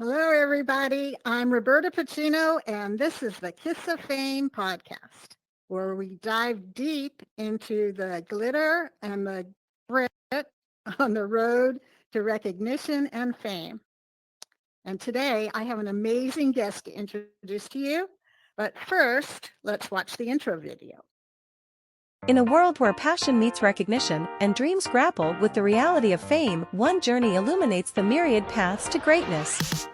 Hello, everybody. I'm Roberta Pacino, and this is the Kiss of Fame podcast, where we dive deep into the glitter and the grit on the road to recognition and fame. And today, I have an amazing guest to introduce to you. But first, let's watch the intro video. In a world where passion meets recognition and dreams grapple with the reality of fame, one journey illuminates the myriad paths to greatness.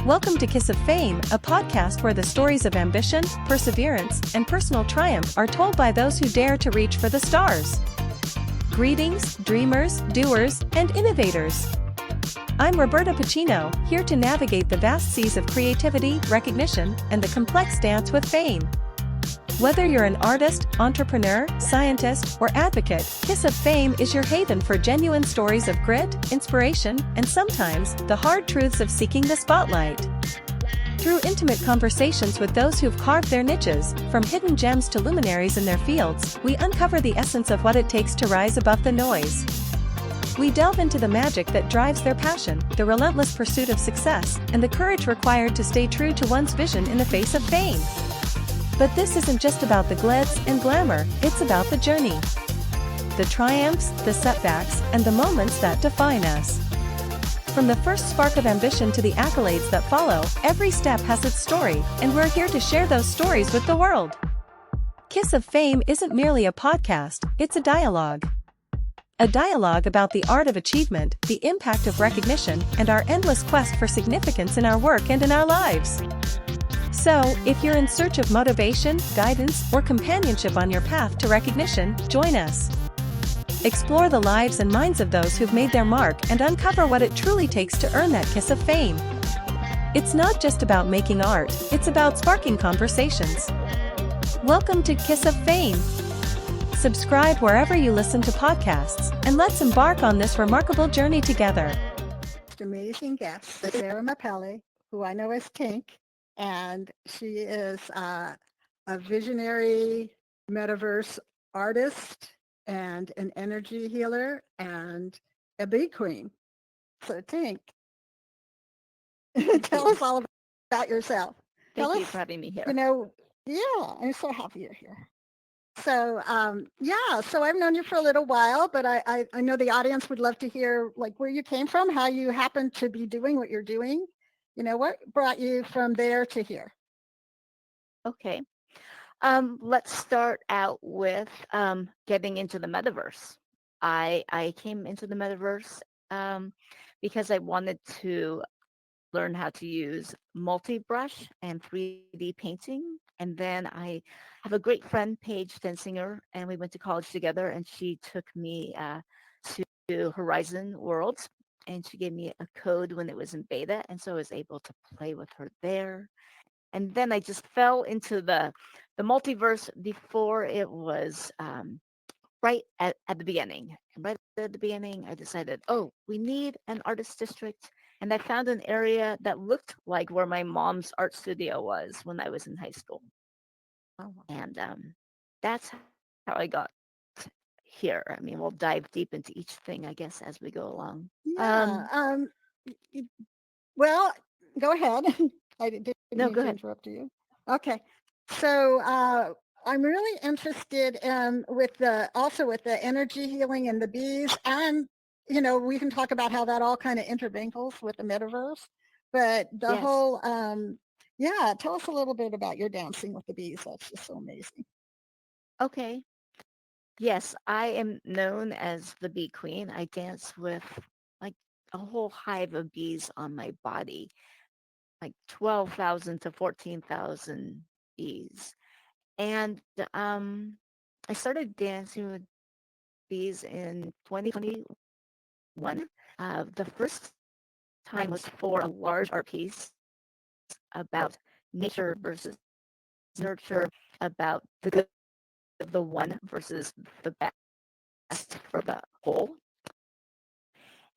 Welcome to Kiss of Fame, a podcast where the stories of ambition, perseverance, and personal triumph are told by those who dare to reach for the stars. Greetings, dreamers, doers, and innovators. I'm Roberta Pacino, here to navigate the vast seas of creativity, recognition, and the complex dance with fame. Whether you're an artist, entrepreneur, scientist, or advocate, Kiss of Fame is your haven for genuine stories of grit, inspiration, and sometimes, the hard truths of seeking the spotlight. Through intimate conversations with those who've carved their niches, from hidden gems to luminaries in their fields, we uncover the essence of what it takes to rise above the noise. We delve into the magic that drives their passion, the relentless pursuit of success, and the courage required to stay true to one's vision in the face of fame. But this isn't just about the glitz and glamour, it's about the journey. The triumphs, the setbacks, and the moments that define us. From the first spark of ambition to the accolades that follow, every step has its story, and we're here to share those stories with the world. Kiss of Fame isn't merely a podcast, it's a dialogue. A dialogue about the art of achievement, the impact of recognition, and our endless quest for significance in our work and in our lives. So, if you're in search of motivation, guidance, or companionship on your path to recognition, join us. Explore the lives and minds of those who've made their mark and uncover what it truly takes to earn that kiss of fame. It's not just about making art, it's about sparking conversations. Welcome to Kiss of Fame. Subscribe wherever you listen to podcasts, and let's embark on this remarkable journey together. Amazing guest, Sarah Mapelli, who I know as Tink. And she is a visionary metaverse artist and an energy healer and a bee queen. So Tink, tell us all about yourself. Thank you for having me here. I'm so happy you're here. So so I've known you for a little while, but I know the audience would love to hear like where you came from, how you happened to be doing what you're doing. What brought you from there to here? Okay. Let's start out with getting into the metaverse. I came into the metaverse because I wanted to learn how to use multi-brush and 3D painting. And then I have a great friend, Paige Fensinger, and we went to college together, and she took me to Horizon Worlds. And she gave me a code when it was in beta, and so I was able to play with her there. And then I just fell into the multiverse before it was right at the beginning. And right at the beginning, I decided, oh, we need an artist district. And I found an area that looked like where my mom's art studio was when I was in high school. Oh. And that's how I got here. I mean, we'll dive deep into each thing, I guess, as we go along. Yeah. Well, go ahead. I didn't mean go to ahead. interrupt you. Okay. So I'm really interested in with the energy healing and the bees, and we can talk about how that all kind of intermingles with the metaverse. But the Yes. whole tell us a little bit about your dancing with the bees. That's just so amazing. Okay. Yes, I am known as the bee queen. I dance with like a whole hive of bees on my body, like 12,000 to 14,000 bees. And I started dancing with bees in 2021. The first time was for a large art piece about nature versus nurture, about the good of the one versus the best for the whole.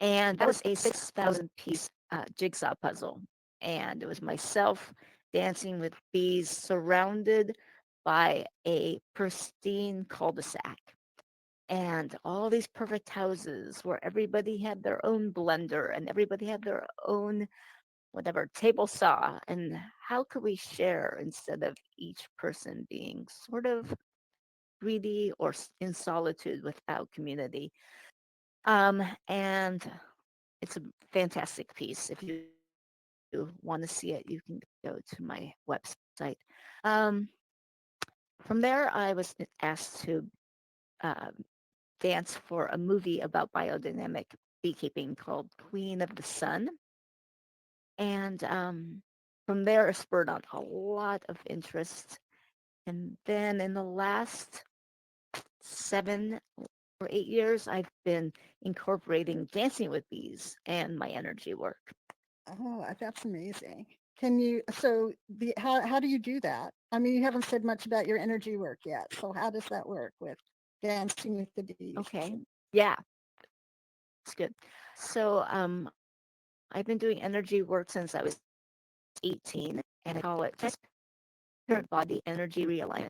And that was a 6,000 piece jigsaw puzzle. And it was myself dancing with bees surrounded by a pristine cul-de-sac. And all these perfect houses where everybody had their own blender and everybody had their own whatever table saw, and how could we share instead of each person being sort of greedy or in solitude without community. And it's a fantastic piece. If you want to see it, you can go to my website. Um, from there, I was asked to uh, dance for a movie about biodynamic beekeeping called Queen of the Sun. And from there, it spurred on a lot of interest. And then in the last 7 or 8 years, I've been incorporating dancing with bees and my energy work. Oh, that's amazing. Can you, so how do you do that? I mean, you haven't said much about your energy work yet. So how does that work with dancing with the bees? Okay. Yeah, it's good. So I've been doing energy work since I was 18, and I call it just spirit body energy realignment.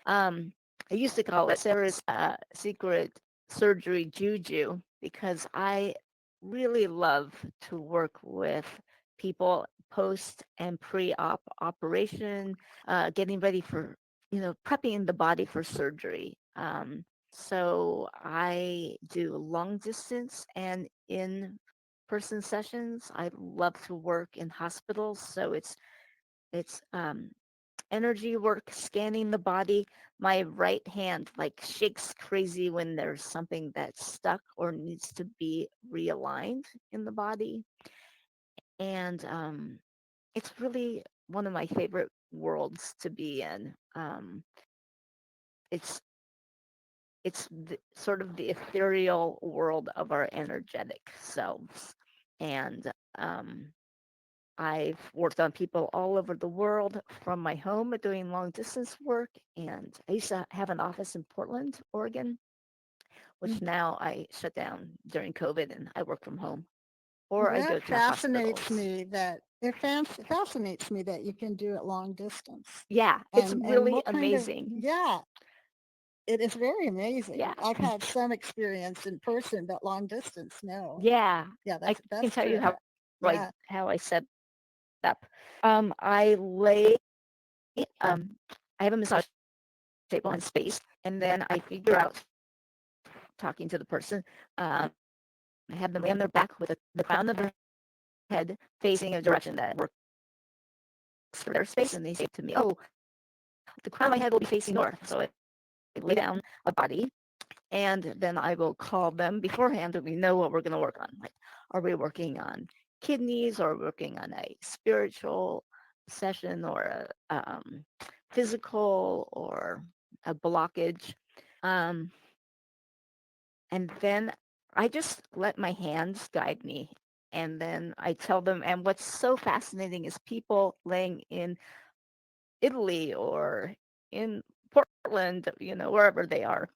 I used to call it Sarah's secret surgery juju because I really love to work with people post and pre-op operation, getting ready for, prepping the body for surgery. So I do long distance and in person sessions. I love to work in hospitals, so it's energy work, scanning the body. My right hand like shakes crazy when there's something that's stuck or needs to be realigned in the body. And it's really one of my favorite worlds to be in. It's sort of the ethereal world of our energetic selves. And I've worked on people all over the world from my home doing long distance work. And I used to have an office in Portland, Oregon, which now I shut down during COVID and I work from home. Or I go That to hospitals. fascinates me that you can do it long distance. Yeah, it's And really what kind of, amazing. yeah, it is very amazing. Yeah. I've had some experience in person, but long distance, no. Yeah. Yeah, I that's can tell you terrific. Yeah. how I set up. I lay I have a massage table in space, and then I figure out talking to the person. I have them lay on their back with the crown of their head facing a direction that works for their space, and they say to me, "Oh, the crown of my head will be facing north." So I lay down a body, and then I will call them beforehand, and we know what we're going to work on. Like, are we working on kidneys, or working on a spiritual session, or a physical, or a blockage? Um, and then I just let my hands guide me. And then I tell them, and what's so fascinating is people laying in Italy or in Portland, wherever they are,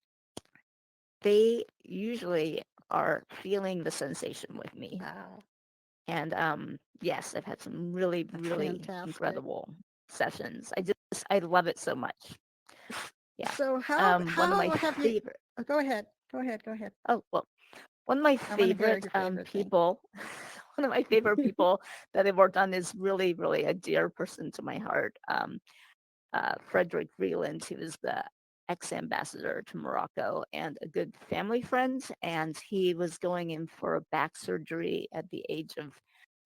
they usually are feeling the sensation with me. Wow. And yes, I've had some really, really Fantastic. incredible sessions. I love it so much. Yeah. So One of my have you, favorite. go ahead. Go ahead. Go ahead. Oh, well, one of my I want to hear favorite your favorite thing. people, one of my favorite people that I've worked on is really, really a dear person to my heart. Frederick Vreeland, he was the ex-ambassador to Morocco and a good family friend. And he was going in for a back surgery at the age of,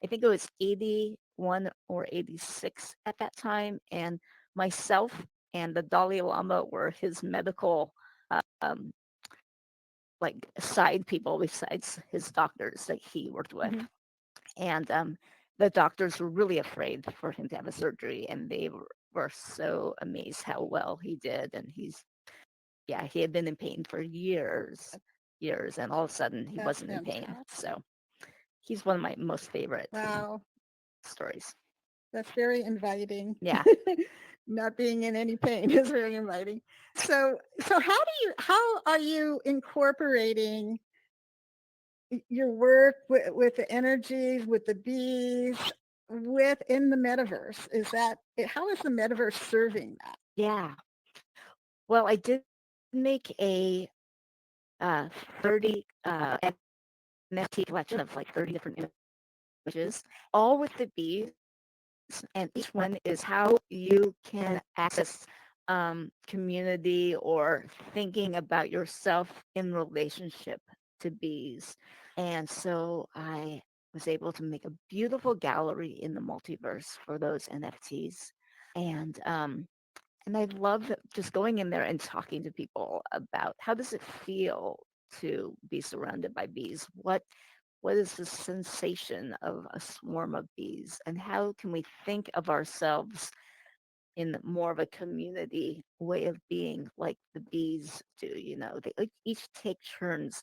I think it was 81 or 86 at that time. And myself and the Dalai Lama were his medical um, like side people besides his doctors that he worked with. Mhm. And the doctors were really afraid for him to have a surgery, and they were so amazed how well he did. And he had been in pain for years, and all of a sudden he That's wasn't in pain. fantastic. So he's one of my most favorite Wow. stories. That's very inviting. Yeah. Not being in any pain is very inviting. So how are you incorporating your work with the energies, with the bees, within the metaverse? How is the metaverse serving that? Yeah. Well, I did make a 30 NFT collection of like 30 different languages, all with the bees, and each one is how you can access community or thinking about yourself in relationship to bees. And so I was able to make a beautiful gallery in the multiverse for those NFTs. And and I love just going in there and talking to people about how does it feel to be surrounded by bees? What is the sensation of a swarm of bees? And how can we think of ourselves in more of a community way of being like the bees do? They each take turns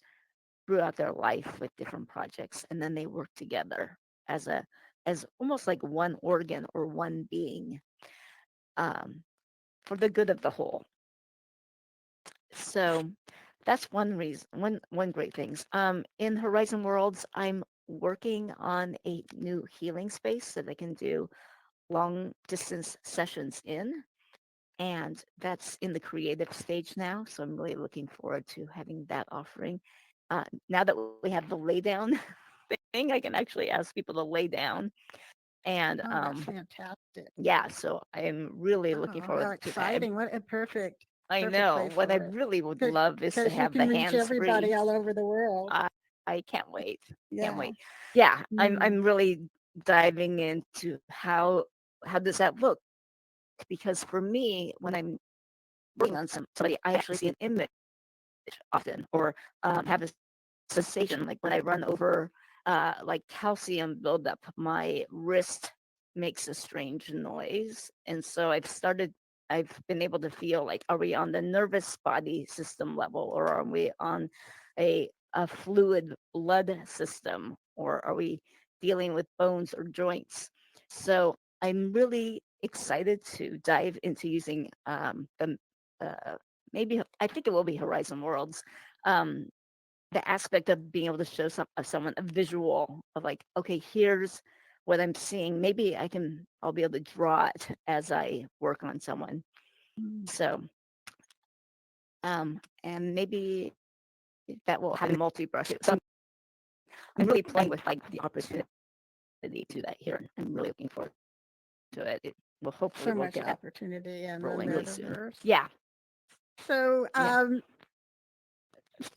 throughout their life with different projects, and then they work together as almost like one organ or one being, um, for the good of the whole. So that's one reason, one great things. In Horizon Worlds, I'm working on a new healing space that I can do long distance sessions in, and that's in the creative stage now. So I'm really looking forward to having that offering. Now that we have the lay down thing, I can actually ask people to lay down, and Oh, that's fantastic. yeah, so I'm really looking Oh, forward how to that. exciting. What a perfect, I perfect know. place What I for it. really would love is to Because you have can the reach hands everybody free. all over the world. I can't wait. Can't Yeah. wait. Yeah, Mm. I'm really diving into how does that look? Because for me, when I'm working on somebody, I actually see an image often, or have a sensation. Like when I run over like calcium buildup, my wrist makes a strange noise. And so I've been able to feel like, are we on the nervous body system level, or are we on a fluid blood system, or are we dealing with bones or joints? So I'm really excited to dive into using the maybe I think it will be Horizon Worlds, um, the aspect of being able to show someone a visual of like, okay, here's what I'm seeing. Maybe I'll be able to draw it as I work on someone. Mm. So, and maybe that will have a multi-brush. So I'm really playing with like the opportunity to that here. I'm really looking forward to it. It will hopefully So we'll much get that opportunity in the rolling really soon. metaverse. Yeah. So, Yeah.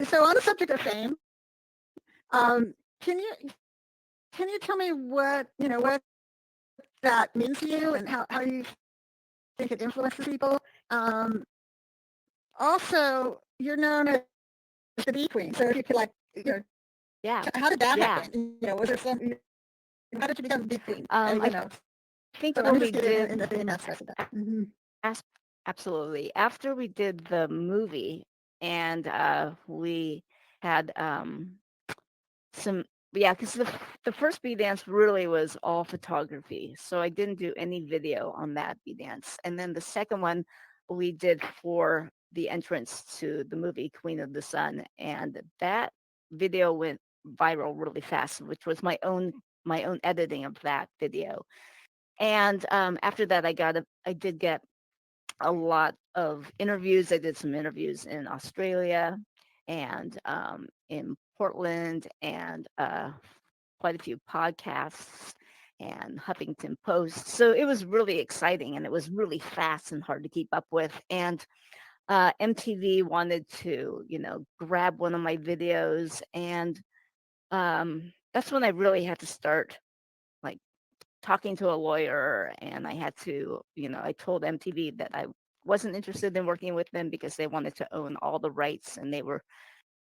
so on the subject of fame, um, can you can you tell me what that means to you and how you think it influences people? Um, Also, you're known as the bee queen. So if you could Yeah. how did that Yeah. happen? Was there how did you become the bee queen? I think So when I'm we interested in did the fame aspect of that. Mm-hmm. As absolutely. After we did the movie and, we had, some yeah, because the first bee dance really was all photography, so I didn't do any video on that bee dance, and then the second one we did for the entrance to the movie Queen of the Sun, and that video went viral really fast, which was my own editing of that video, and, after that, I did get a lot of interviews. I did some interviews in Australia and in Portland, and quite a few podcasts and Huffington Post. So it was really exciting, and it was really fast and hard to keep up with. And MTV wanted to, grab one of my videos, and that's when I really had to start like talking to a lawyer, and I had to, I told MTV that I wasn't interested in working with them because they wanted to own all the rights, and they were,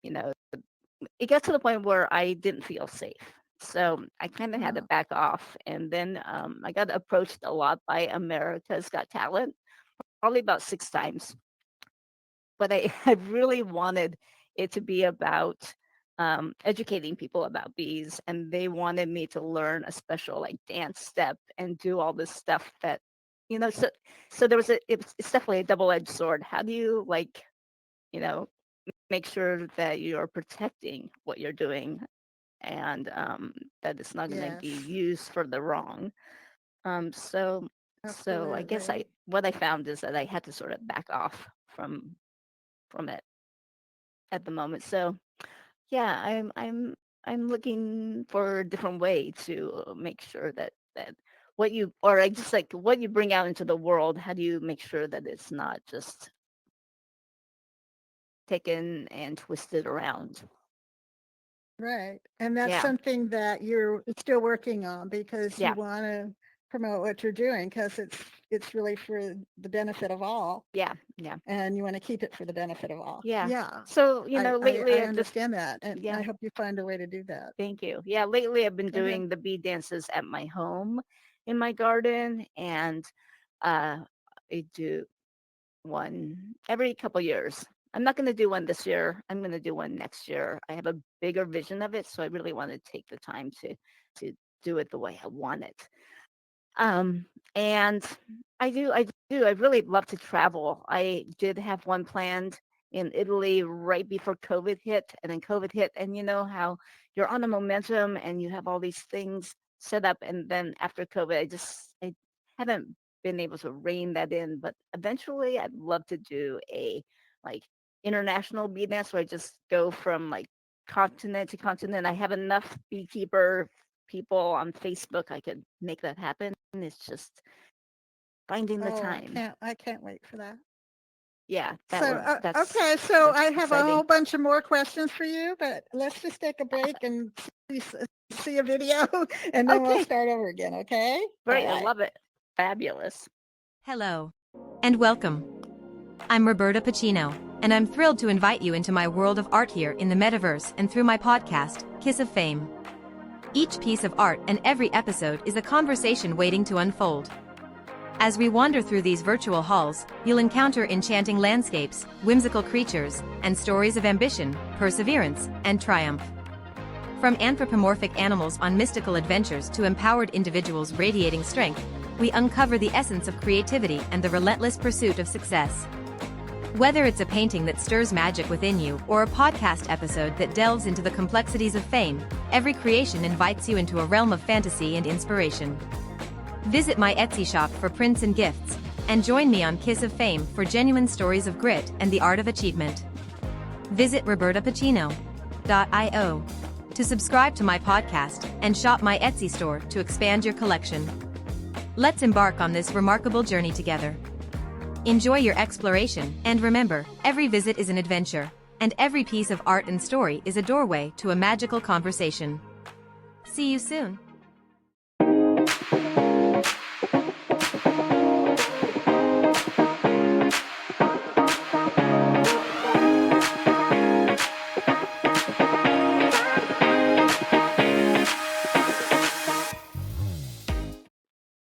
you know, it got to the point where I didn't feel safe. So I kind of had to back off. And then I got approached a lot by America's Got Talent, probably about 6 times. But I really wanted it to be about educating people about bees, and they wanted me to learn a special like dance step and do all this stuff that, so there was it's definitely a double-edged sword. How do you you know make sure that you're protecting what you're doing, and that it's not going to be Yes, used for the wrong. So I guess absolutely. what I found is that I had to sort of back off from it at the moment. So yeah, I'm I'm looking for a different way to make sure that what you, or I just like what you bring out into the world, how do you make sure that it's not just taken and twisted around? Right. And that's Yeah, something that you're still working on because yeah, you want to promote what you're doing because it's really for the benefit of all yeah, yeah, and you want to keep it for the benefit of all. yeah. Yeah. So, I lately I've just, understand that and yeah, I hope you find a way to do that. thank you. Yeah, lately I've been Go ahead. doing the bee dances at my home in my garden, and uh, I do one every couple years. I'm not going to do one this year. I'm going to do one next year. I have a bigger vision of it, so I really want to take the time to do it the way I want it. And I really love to travel. I did have one planned in Italy right before COVID hit, and then COVID hit, and you know how you're on a momentum and you have all these things set up, and then after COVID, I haven't been able to rein that in, but eventually I'd love to do a like international bee dance where I just go from like continent to continent. I have enough beekeeper people on Facebook. I could make that happen. It's just finding the Oh, time. I can't wait for that. Yeah, So, that's okay, so I have a exciting. whole bunch of more questions for you, but let's just take a break and see a video and then we'll Okay, start over again, okay? All great. I right. love it. Fabulous. Hello. And welcome. I'm Roberta Pacino, and I'm thrilled to invite you into my world of art here in the Metaverse and through my podcast, Kiss of Fame. Each piece of art and every episode is a conversation waiting to unfold. As we wander through these virtual halls, you'll encounter enchanting landscapes, whimsical creatures, and stories of ambition, perseverance, and triumph. From anthropomorphic animals on mystical adventures to empowered individuals radiating strength, we uncover the essence of creativity and the relentless pursuit of success. Whether it's a painting that stirs magic within you or a podcast episode that delves into the complexities of fame, every creation invites you into a realm of fantasy and inspiration. Visit my Etsy shop for prints and gifts, and join me on Kiss of Fame for genuine stories of grit and the art of achievement. Visit robertapacino.io to subscribe to my podcast and shop my Etsy store to expand your collection. Let's embark on this remarkable journey together. Enjoy your exploration, and remember, every visit is an adventure, and every piece of art and story is a doorway to a magical conversation. See you soon.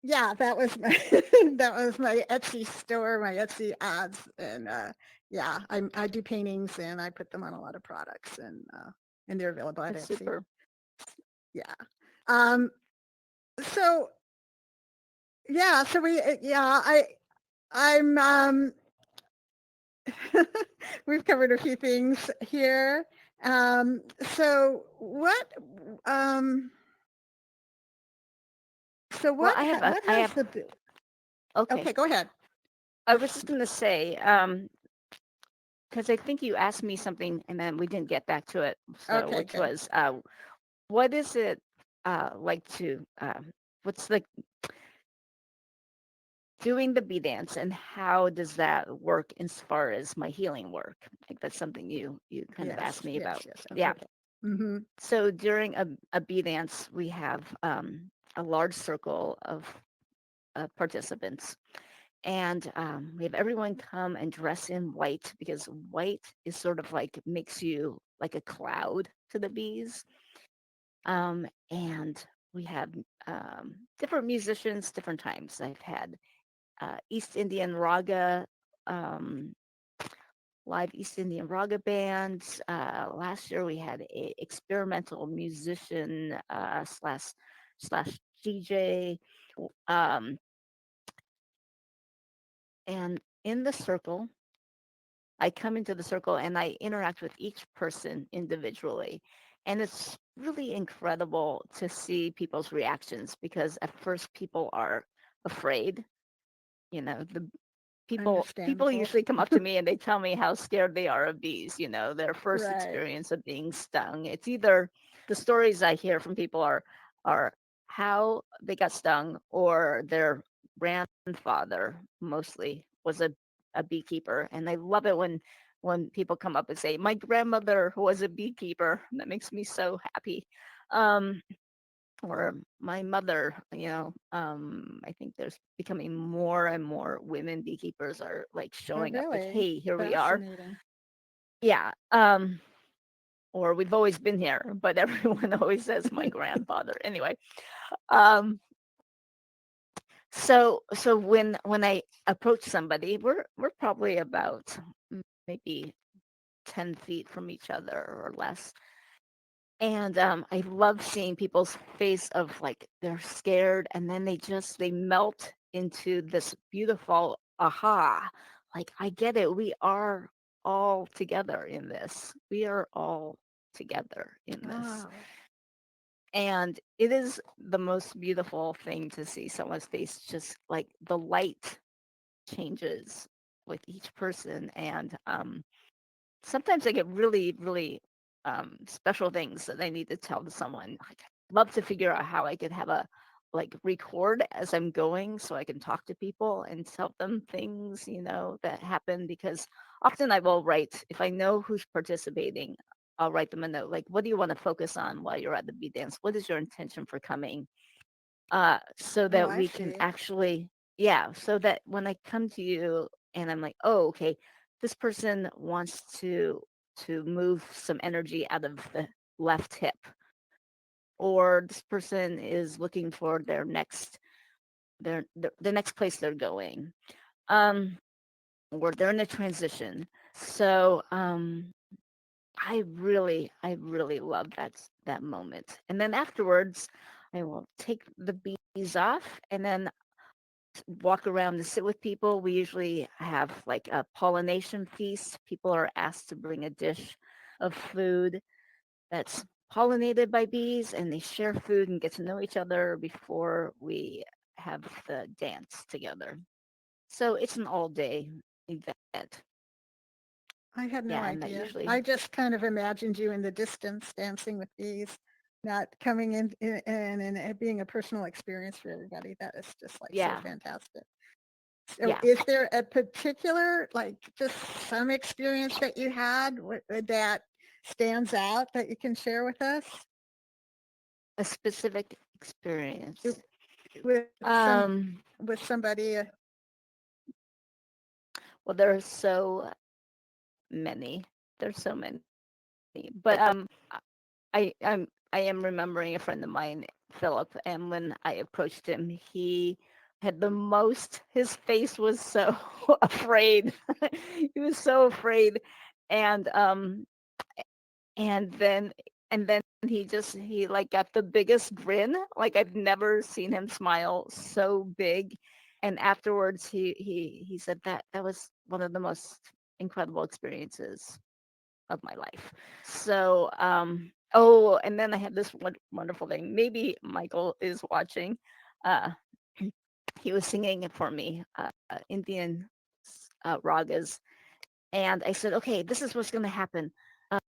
Yeah, that was my that was my Etsy store, my Etsy ads, and yeah, I do paintings and I put them on a lot of products and they're available at That's Etsy. super. Yeah. Um. So yeah. So yeah. I'm we've covered a few things here. So what um. So Well, what I has have, the okay. okay? Go ahead. I was just going to say, because I think you asked me something and then we didn't get back to it. So, Okay, which good. was, what is it like to, what's the doing the bee dance and how does that work as far as my healing work? Like that's something you kind of asked Yes, me yes, about. yes. Yeah. Okay. Mm-hmm. So during a bee dance, we have a large circle of participants, and we have everyone come and dress in white because white is sort of like makes you like a cloud to the bees. And we have different musicians, different times. I've had East Indian Raga, um, live East Indian Raga bands. Last year we had a experimental musician slash DJ. Um, and in the circle, I come into the circle and I interact with each person individually. And it's really incredible to see people's reactions because at first people are afraid. The people Understandable. usually come up to me and they tell me how scared they are of bees, their first Right. experience of being stung. It's either the stories I hear from people are how they got stung, or their grandfather mostly was a beekeeper, and I love it when people come up and say, "My grandmother was a beekeeper." That makes me so happy. Um, or my mother, I think there's becoming more and more women beekeepers are like Oh, showing up like, really? "Hey, here we are." Fascinating. Yeah. Or we've always been here, but everyone always says my grandfather. Anyway, um, so when I approach somebody, we're probably about maybe 10 feet from each other or less. And I love seeing people's face of like they're scared, and then they melt into this beautiful aha. Like, I get it. We are all together in this. We are all together in this. Wow. And it is the most beautiful thing to see someone's face, just like the light changes with each person. And sometimes I get really, really special things that I need to tell to someone. Like, I'd love to figure out how I could have a like record as I'm going so I can talk to people and tell them things, that happen, because often I will write, if I know who's participating, I'll write them a note like, what do you want to focus on while you're at the bee dance? What is your intention for coming? So Oh, that I we can see. actually, yeah, so that when I come to you and I'm like, oh, okay, this person wants to move some energy out of the left hip, or this person is looking for their next the next place they're going, um, or they're in a transition. So I really love that moment. And then afterwards, I will take the bees off and then walk around and sit with people. We usually have like a pollination feast. People are asked to bring a dish of food that's pollinated by bees, and they share food and get to know each other before we have the dance together. So it's an all day event. I had no Yeah, and that idea. usually, I just kind of imagined you in the distance dancing with bees, not coming in and it being a personal experience for everybody. That is just like so yeah, fantastic. So yeah. is there a particular, like just some experience that you had that stands out that you can share with us? A specific experience. With some Um, with somebody? well, there are so many. There's so many. But I am remembering a friend of mine, Philip, and when I approached him, he had the most. His face was so afraid. He was so afraid, and and then and then he like got the biggest grin. Like, I've never seen him smile so big. And afterwards, he said that was one of the most incredible experiences of my life. So, oh, and then I had this one wonderful thing. Maybe Michael is watching. Uh, he was singing it for me, Indian ragas, and I said, "Okay, this is what's going to happen.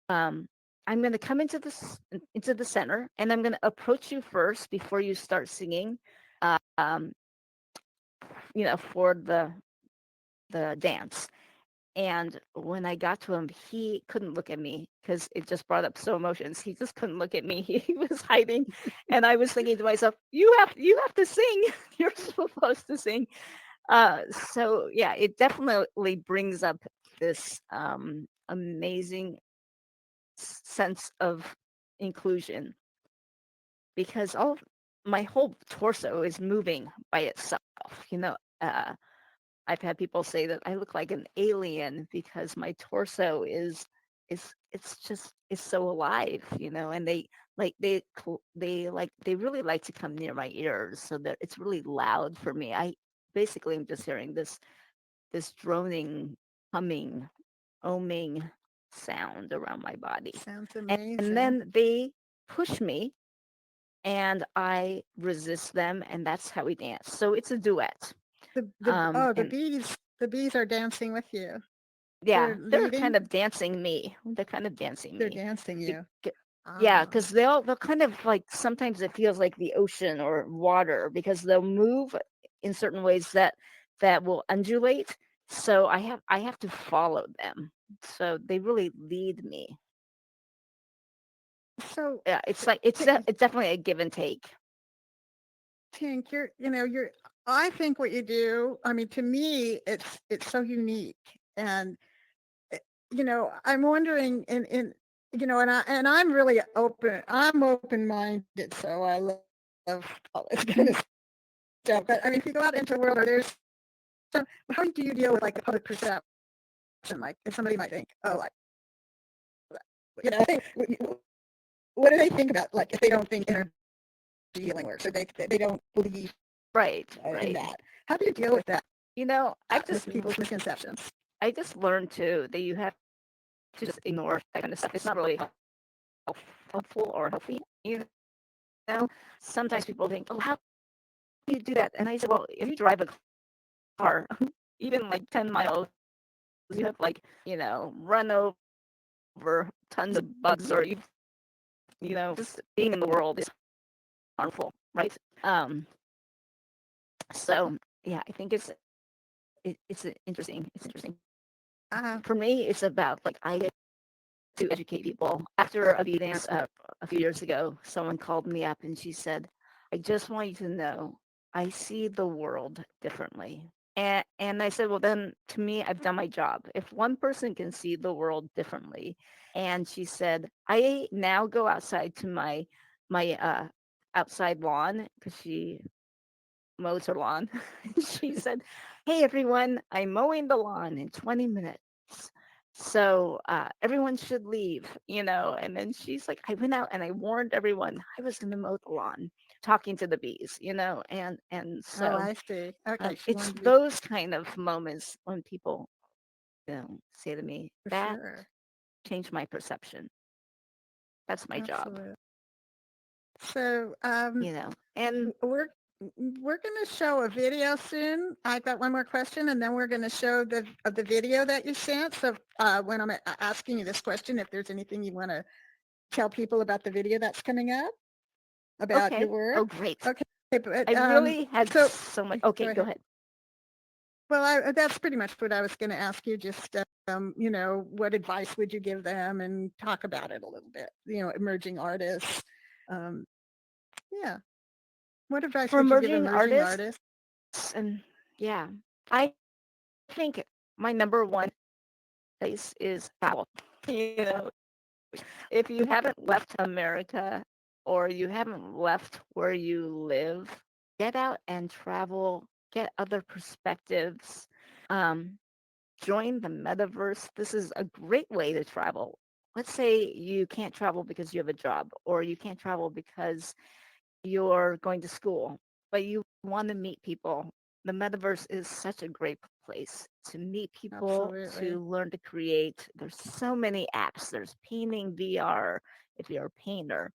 Um, I'm going to come into the center, and I'm going to approach you first before you start singing. Um, for the dance." And when I got to him, he couldn't look at me because it just brought up so emotions. He just couldn't look at me. He was hiding, and I was thinking to myself, "You have to sing. You're supposed to sing." So yeah, it definitely brings up this amazing sense of inclusion, because my whole torso is moving by itself. You know, uh, I've had people say that I look like an alien because my torso is so alive, and they really like to come near my ears, so that it's really loud for me. I basically am just hearing this droning, humming, oming sound around my body. Sounds And amazing. then they push me and I resist them, and that's how we dance. So it's a duet. The And bees are dancing with you. yeah, They're they're kind leading. of dancing me. They're kind of dancing They're me. dancing Be- you. Yeah, Ah, because they'll kind of like sometimes it feels like the ocean or water because they'll move in certain ways that will undulate. So I have to follow them. So they really lead me. so Yeah, it's like it's definitely a give and take. Tink, you're. I think what you do. I mean, to me, it's so unique, and eh, I'm wondering, and I'm really open. I'm open minded, so I love all this kind of stuff. But I mean, if you go out into the world, so how do you deal with like the public perception? Like, if somebody might think, oh, like, you know, what do they think about, like, if they don't think energy healing works, or they don't believe Right, in right. that? How do you deal with that? You know, I With just people's misconceptions? I just learned too that you have to just ignore that kind of stuff. It's not really helpful or healthy. You know, sometimes people think, oh, how do you do that? And I said, well, if you drive a car, even like 10 miles, you have like, run over tons of bugs or just being in the world is harmful, right? So yeah, I think it's interesting. It's interesting. Uh, For me, it's about like I get to educate people. After a dance a few years ago, someone called me up and she said, I just want you to know I see the world differently. And I said, well, then to me, I've done my job. If one person can see the world differently, and she said, I now go outside to my outside lawn because she mows her lawn. She said, hey, everyone, I'm mowing the lawn in 20 minutes. So everyone should leave, And then she's like, I went out and I warned everyone I was going to mow the lawn, talking to the bees, and oh, so I see. Okay, she it's wanted to be those kind of moments when people, say to me, for that sure. changed my perception. That's my job, Absolutely. So, and we're going to show a video soon. I've got one more question, and then we're going to show the video that you sent. So, when I'm asking you this question, if there's anything you want to tell people about the video that's coming up about your okay. Oh, work. great. Okay, I but really had so so much. go Okay, go ahead. ahead. Well, that's pretty much what I was going to ask you. Just, what advice would you give them, and talk about it a little bit? Emerging artists. Um, yeah. What advice For would you give emerging emerging artists, artists? and yeah, I think my number one place is travel. You know, if you haven't left America or you haven't left where you live, get out and travel, get other perspectives. Um, Join the metaverse. This is a great way to travel. Let's say you can't travel because you have a job, or you can't travel because you're going to school, but you want to meet people. The metaverse is such a great place to meet people, Absolutely. to learn to create. There's so many apps. There's painting VR if you're a painter.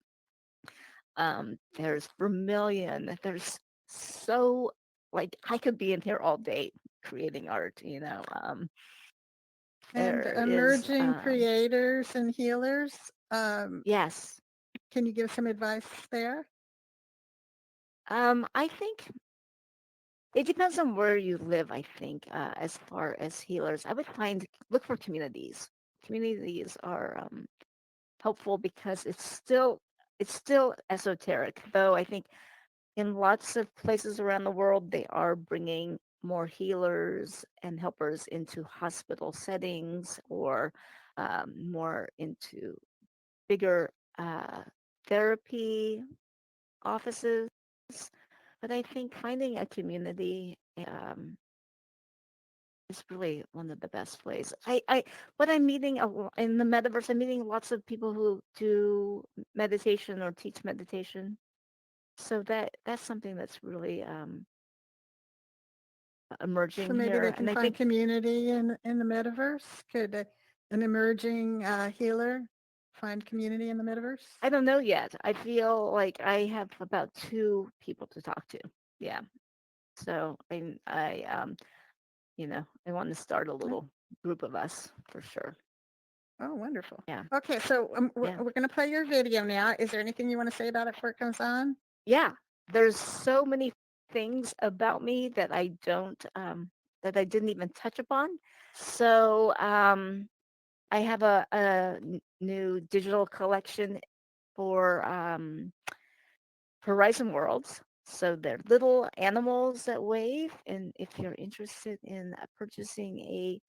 There's Vermilion. There's so like I could be in here all day creating art. And There is emerging creators and healers. yes. Can you give some advice there? I think it depends on where you live, I think, as far as healers. I would look for communities. Communities are helpful because it's still esoteric, though I think in lots of places around the world they are bringing more healers and helpers into hospital settings or more into bigger therapy offices. But I think finding a community is really one of the best ways. But I'm meeting in the metaverse. I'm meeting lots of people who do meditation or teach meditation. So that's something that's really So emerging maybe they here. can And I find think community in the metaverse. Could an emerging healer find community in the metaverse? I don't know yet. I feel like I have about 2 people to talk to. Yeah. So I want to start a little group of us for sure. Oh, wonderful. Yeah. Okay, so Yeah. we're going to play your video now. Is there anything you want to say about it before it comes on? Yeah. There's so many things about me that I don't that I didn't even touch upon. So I have a new digital collection for Horizon Worlds. So they're little animals that wave, and if you're interested in purchasing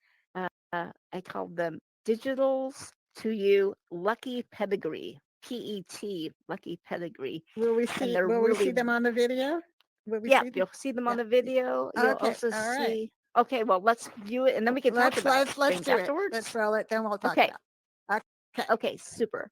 I call them digitals to you Lucky Pedigree, PET, Lucky Pedigree, Will we and see? they're Will we see really, them on the video? Will we yeah, see them? you'll see them on Yeah. the video. You'll Okay. also All right. see. Okay, well, let's view it, and then we can talk about Let's things do it. Let's afterwards. roll it. Then we'll talk Okay. about. Okay. Okay. Super.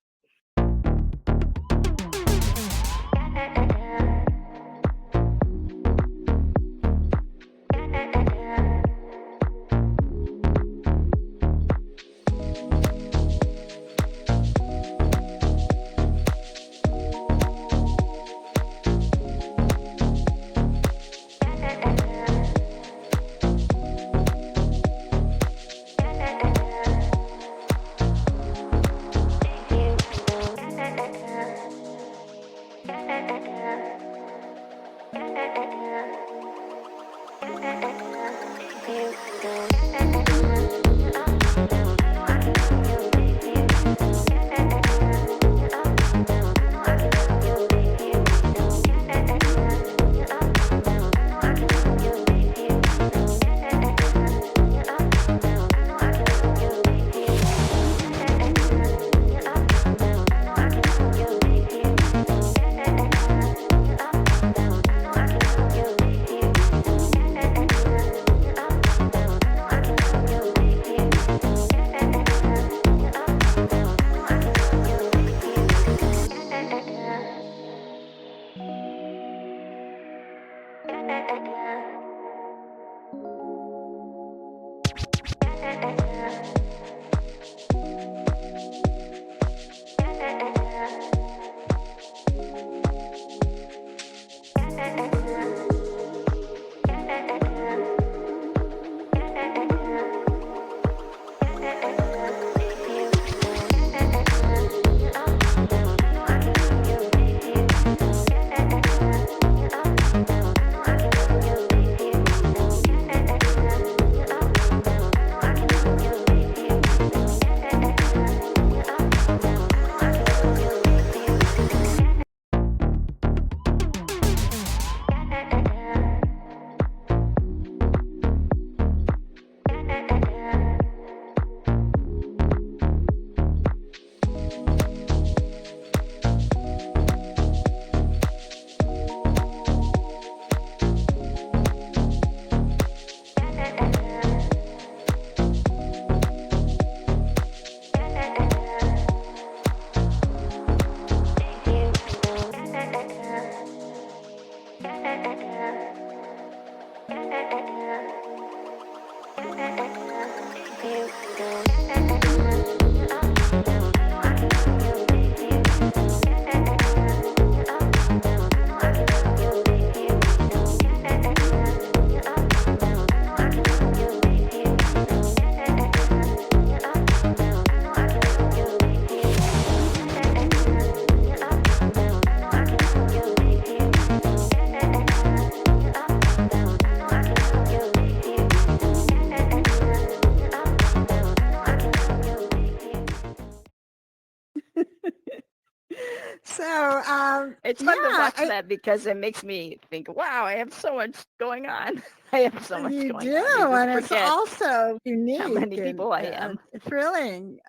So, It's fun to yeah, watch that because it makes me think, wow, I have so much going on. I have so much you going do, on. You just and it's forget also how unique many and people I am. thrilling.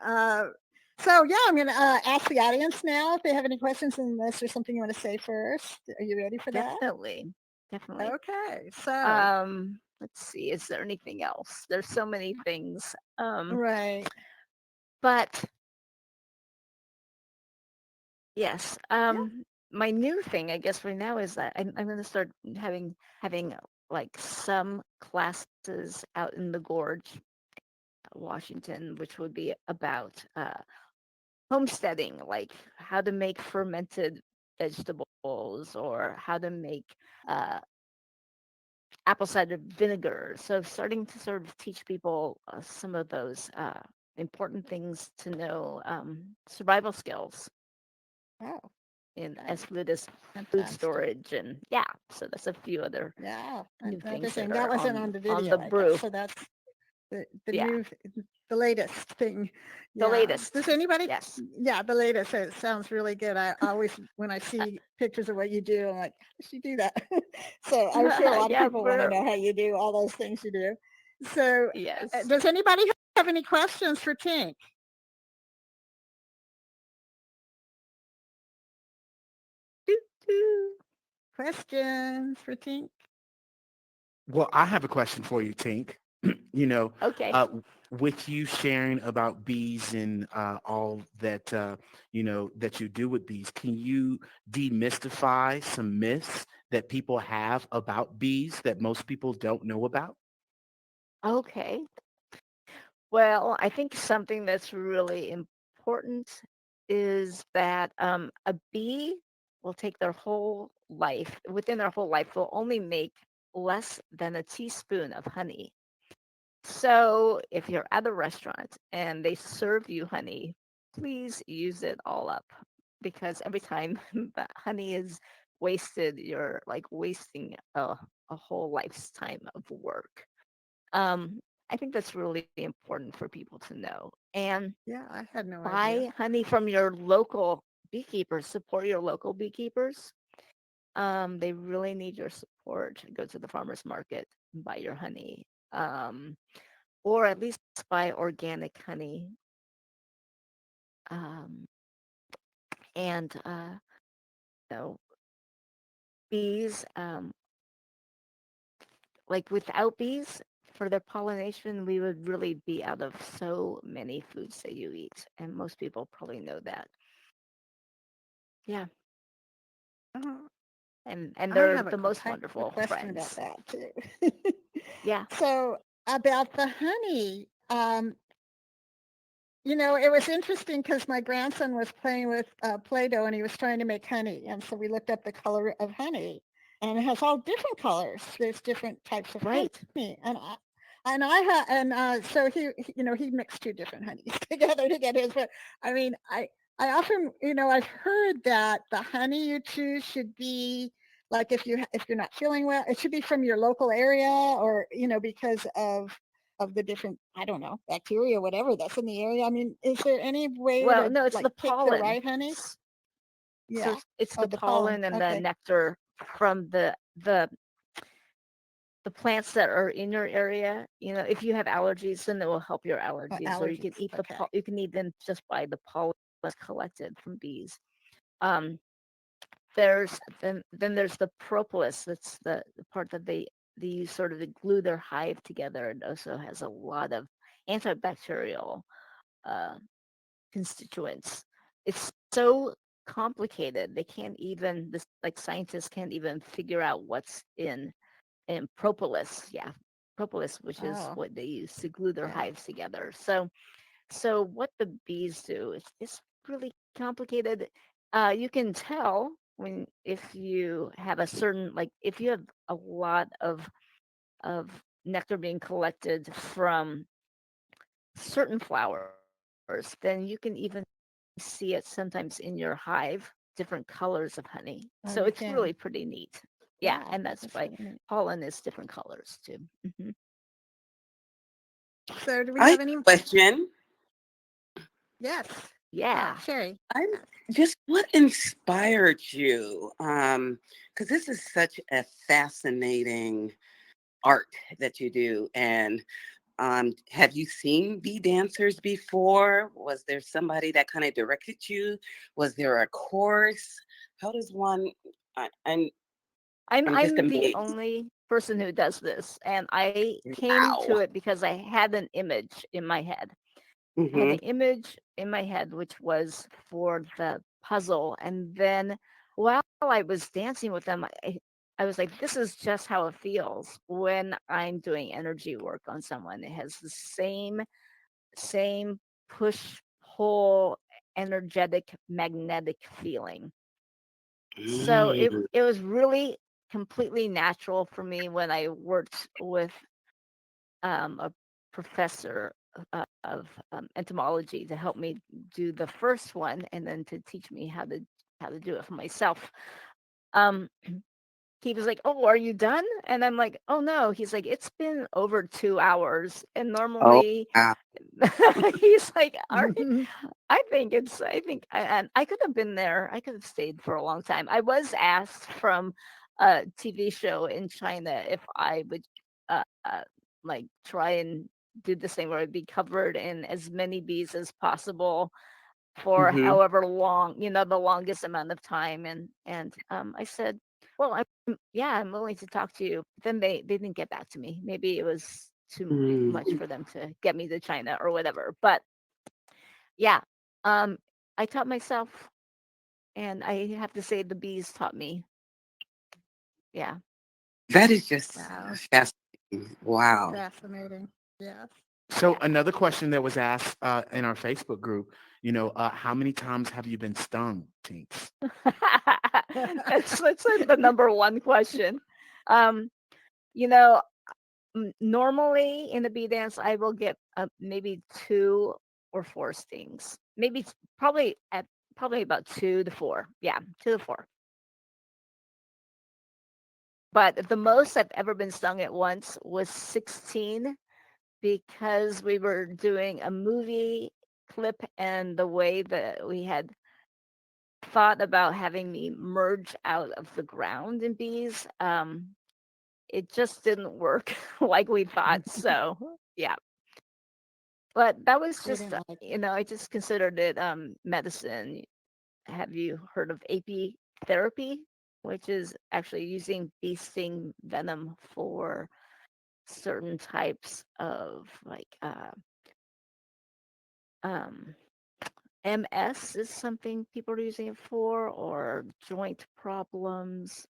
So, yeah, I'm going to ask the audience now if they have any questions, unless there's something you want to say first. Are you ready for that? Definitely. Definitely. Okay, so, Let's see, is there anything else? There's so many things. right. But yes, Yeah. my new thing, I guess, right now is that I'm going to start having like some classes out in the gorge, Washington, which would be about homesteading, like how to make fermented vegetables or how to make uh, apple cider vinegar. So starting to sort of teach people some of those important things to know, survival skills Oh, in nice. as food as food Fantastic. storage, and yeah, so that's a few other Yeah, new things interesting. that That are wasn't on the on the video, I guess. brew. So that's the Yeah, new, the latest thing. the Yeah. latest. Does anybody? Yes. Yeah, the latest. It sounds really good. I always, when I see pictures of what you do, I'm like, how does she do that? So I'm sure a lot of Yeah, people want to know how you do all those things you do. So yes. does anybody have any questions for Tink? Doo, doo. Questions for Tink? Well, I have a question for you, Tink. you know, Okay. uh, with you sharing about bees and all that, that you do with bees, can you demystify some myths that people have about bees that most people don't know about? Okay. Well, I think something that's really important is that a bee will take their whole life, within their whole life, will only make less than a teaspoon of honey. So if you're at a restaurant and they serve you honey, please use it all up, because every time that honey is wasted, you're like wasting a whole lifetime of work. Um, I think that's really important for people to know. And Yeah, I had no idea. buy honey from your local beekeepers. Support your local beekeepers. They really need your support. Go to the farmers market and buy your honey. Or at least buy organic honey. Um, and you know, bees, like without bees for their pollination, we would really be out of so many foods that you eat. And most people probably know that. Yeah. Uh, And I they're have the most a wonderful question about friends. that too. Yeah. So about the honey, it was interesting because my grandson was playing with Play-Doh and he was trying to make honey. And so we looked up the color of honey and it has all different colors. There's different types of Right. honey. So he mixed two different honeys together to get his. But I mean, I often, I've heard that the honey you choose should be like if you're not feeling well, it should be from your local area or, because of the different, I don't know, bacteria, whatever that's in the area. I mean, is there any way Well, to no, it's like the pick the pollen. right honey? So Yeah. it's Oh, the the pollen. pollen and the Okay. nectar from the plants that are in your area. If you have allergies, then it will help your allergies. Or you can Allergies. eat Okay. you can even just buy the pollen that's collected from bees. Um, then there's the propolis. That's the part that they use sort of to glue their hive together. It also has a lot of antibacterial uh, constituents. It's so complicated. They can't even this like scientists can't even figure out what's in propolis. Yeah, propolis, which is Oh, what they use to glue their yeah. hives together. So what the bees do is it's really complicated. You can tell when if you have a certain like if you have a lot of nectar being collected from certain flowers, then you can even see it sometimes in your hive, different colors of honey. Oh, So you it's really can. pretty neat. Yeah, Wow, and that's that's why really neat. pollen is different colors too. So do we I have have a any? question. Yes. Yeah. Sherry. I'm just what inspired you? Because this is such a fascinating art that you do. And have you seen bee dancers before? Was there somebody that kind of directed you? Was there a course? How does one? I, I'm I'm just I'm the amazed. only person who does this, and I came to Wow. it because I had an image in my head. I had Mm-hmm. an image in my head which was for the puzzle, and then while I was dancing with them, I was like, this is just how it feels when I'm doing energy work on someone. It has the same push pull energetic magnetic feeling. So Mm. it was really completely natural for me when I worked with a professor entomology to help me do the first one, and then to teach me how to do it for myself. Um, he was like, "Oh, are you done?" And I'm like, "Oh no." He's like, "It's been over 2 hours," and Oh, normally wow. he's like, "All right." I think and I could have been there. I could have stayed for a long time. I was asked from a TV show in China if I would like try and do the same where I'd be covered in as many bees as possible for Hmm. however long, the longest amount of time. And I said, well, yeah, I'm willing to talk to you. Then they didn't get back to me. Maybe it was too much Mm. for them to get me to China or whatever. But yeah, um, I taught myself, and I have to say the bees taught me. Yeah. That is just Wow. fascinating. Wow. Fascinating. Yes. So Yeah. another question that was asked in our Facebook group, how many times have you been stung, Tinks? That's like the number one question. Um, you know, normally in the bee dance, I will get maybe 2 or 4 stings. Maybe probably about 2 to 4. Yeah, 2 to 4. But the most I've ever been stung at once was 16 because we were doing a movie clip, and the way that we had thought about having me merge out of the ground in bees, it just didn't work like we thought. So yeah, but that was You just didn't like I just considered it medicine. Have you heard of apitherapy, which is actually using bee sting venom for certain types of like um MS is something people are using it for, or joint problems.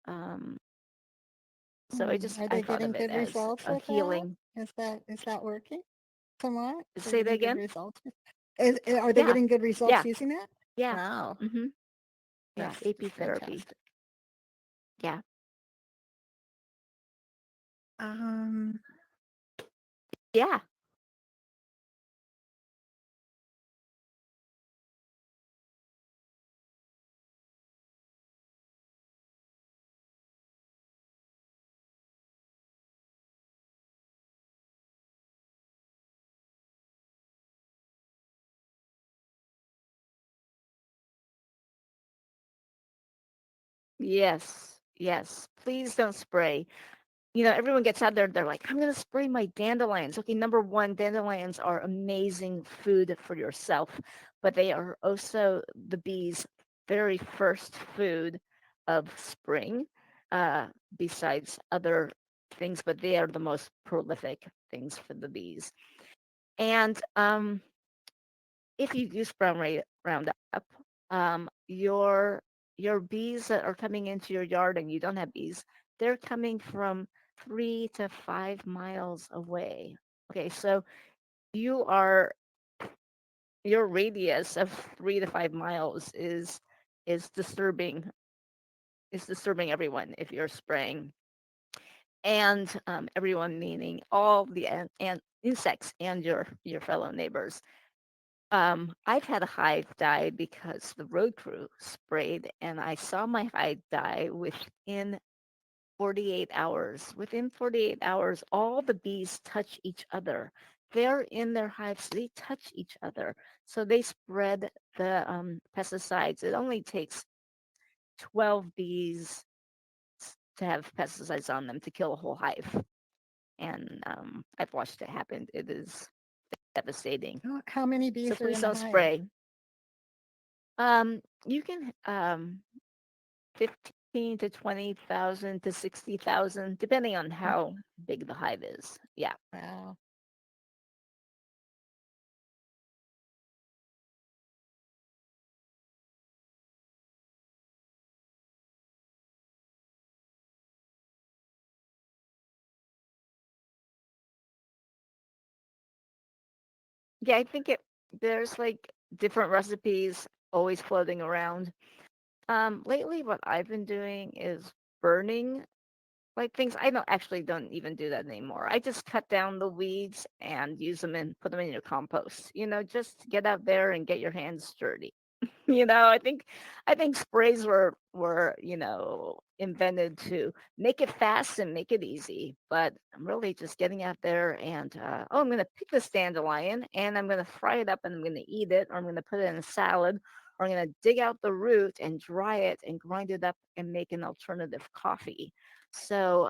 So Are I they thought getting of it good as results a with that? healing. Is that working somewhat? They're Say that getting good again? results? Are they Yeah, getting good results yeah, using that? yeah. Wow. Mm-hmm. Yeah, That's apitherapy. fantastic. Yeah, Um, yeah. Yes, yes. Please don't spray. Everyone gets out there, they're like, I'm going to spray my dandelions. Okay, number one, dandelions are amazing food for yourself, but they are also the bees' very first food of spring, uh, besides other things, but they are the most prolific things for the bees. And if you use Roundup, your bees that are coming into your yard and you don't have bees, they're coming from 3 to 5 miles away. Okay, so you are your radius of 3 to 5 miles is disturbing everyone if you're spraying, and everyone meaning all the insects and your fellow neighbors. I've had a hive die because the road crew sprayed, and I saw my hive die within 48 hours. Within 48 hours, all the bees touch each other. They're in their hives, they touch each other. So they spread the pesticides. It only takes 12 bees to have pesticides on them to kill a whole hive. And I've watched it happen. It is devastating. how many So bees are please in a don't hive? spray. You can 15 to 20,000 to 60,000, depending on how big the hive is. Yeah. Wow. Yeah, I think there's like different recipes always floating around. Lately what I've been doing is burning like things I don't even do that anymore. I just cut down the weeds and use them and put them in your compost. Just get out there and get your hands dirty. I think sprays were invented to make it fast and make it easy, but I'm really just getting out there and I'm gonna pick this dandelion and I'm gonna fry it up and I'm gonna eat it, or I'm gonna put it in a salad, or I'm gonna dig out the root and dry it and grind it up and make an alternative coffee. So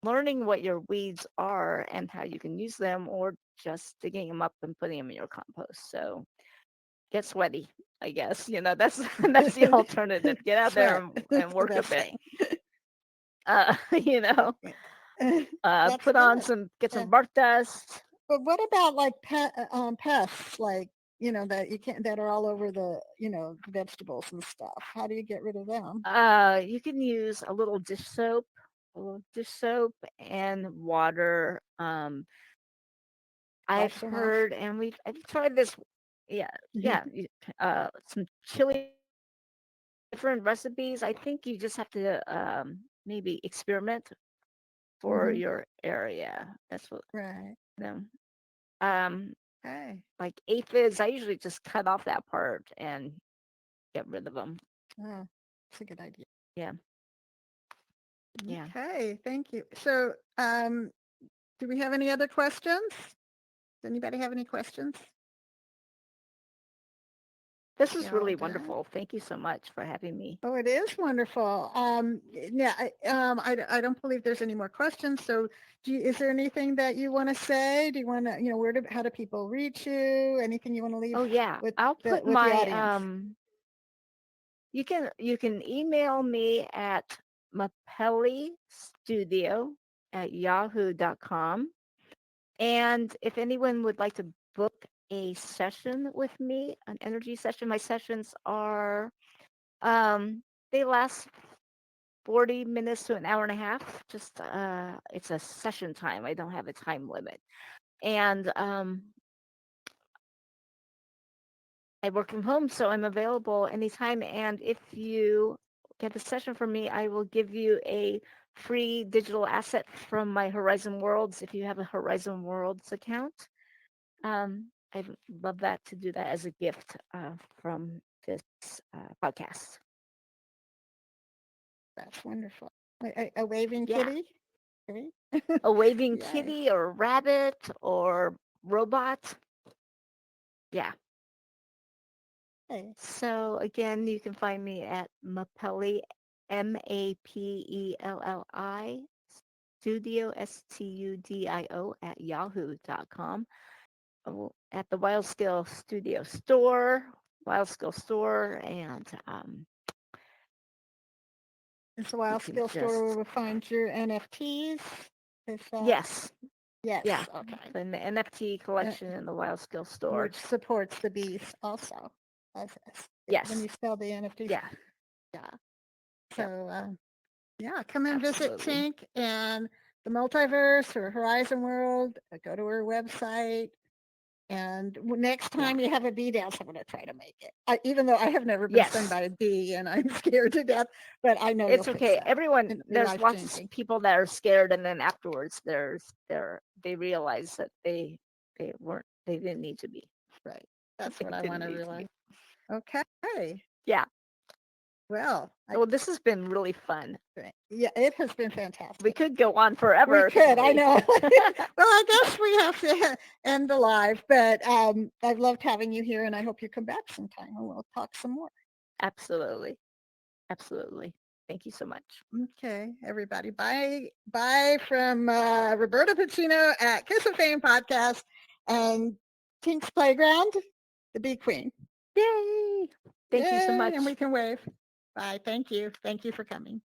learning what your weeds are and how you can use them, or just digging them up and putting them in your compost. So get sweaty, I guess. That's that's the alternative. Get out there Sweat. and That's the work a best bit. thing. You know, That's put on good. get Yeah. some bark dust. But what about like pests, like, that you can't, that are all over the, vegetables and stuff? How do you get rid of them? You can use a little dish soap and water. I've Wash them off? heard, and I've tried this. Yeah, yeah. Some chili, different recipes. I think you just have to maybe experiment for Hmm. your area. That's what Right. them. Um, Okay. like aphids, I usually just cut off that part and get rid of them. Oh, that's a good idea. Yeah, yeah. Okay, thank you. So, do we have any other questions? Does anybody have any questions? This is You all really done? wonderful. Thank you so much for having me. Oh, it is wonderful. Yeah, I don't believe there's any more questions. So, is there anything that you want to say? Do you want to, how do people reach you? Anything you want to leave Oh yeah, with I'll put with the my audience? you can email me at mapellistudio@yahoo.com. And if anyone would like to book a session with me, an energy session, my sessions are they last 40 minutes to an hour and a half. Just it's a session time. I don't have a time limit. And I work from home, so I'm available anytime. And if you get a session from me, I will give you a free digital asset from my Horizon Worlds if you have a Horizon Worlds account. I'd love that to do that as a gift from this podcast. That's wonderful. A waving Yeah, kitty? Kitty? a waving Yay. kitty or rabbit or robot. Yeah. Hey, So again, you can find me at Mapelli, Mapelli Studio, Studio at yahoo.com. At the Wild Skill Studio store, Wild Skill store, and it's a you Wild can Skill Store where just we'll find your NFTs. Is that? yes, Yes. yeah, Okay. in the NFT Uh, collection in the Wild Skill store. which supports the bees also. When Yes, you sell the NFTs. yeah, Yeah. yep, So, yeah, come and visit absolutely. Tink and the Multiverse or Horizon World. Go to her website. And next Yeah, time you have a bee dance, I'm going to try to make it. Even though I have never been stung yes, by a bee and I'm scared to death, but I know you'll it's fix okay. that. Everyone, And be there's life lots of changing. people that are scared, and then afterwards, they realize that they didn't need to be. Right. That's They what I want didn't to need to be. realize. Okay. Yeah. Well, Well, this has been really fun. yeah, it has been We fantastic. could go on We forever, could, couldn't I we? know. Well, I guess we have to end the live, but I've loved having you here and I hope you come back sometime and we'll talk some more. Absolutely. Absolutely. Thank you so much. Okay, everybody. Bye. Bye from Roberta Pacino at Kiss of Fame podcast and Tink's Playground, the Bee Queen. Yay. Thank you so Yay, much. and we can wave. Bye. Thank you. Thank you for coming.